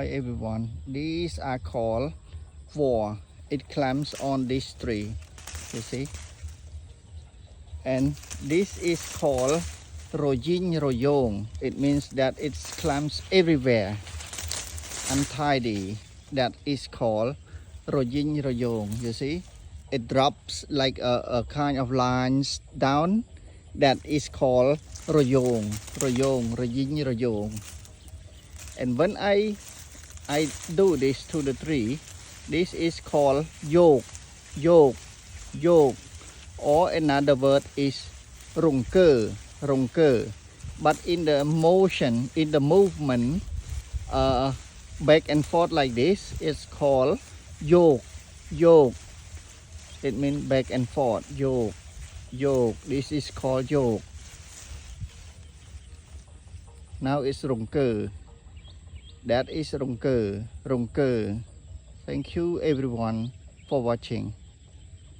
Hi everyone, these are called four. It clamps on this tree, you see. And this is called rojin royong. It means that it clamps everywhere, untidy. That is called rojin royong, you see. It drops like a kind of lines down. That is called rojong, rojin royong. And when I do this to the tree, this is called yoke, or another word is rungker. But in the motion, in the movement, back and forth like this, it's called yoke. It means back and forth, yoke. This is called yoke. Now it's rungker. That is rungker. Thank you everyone for watching.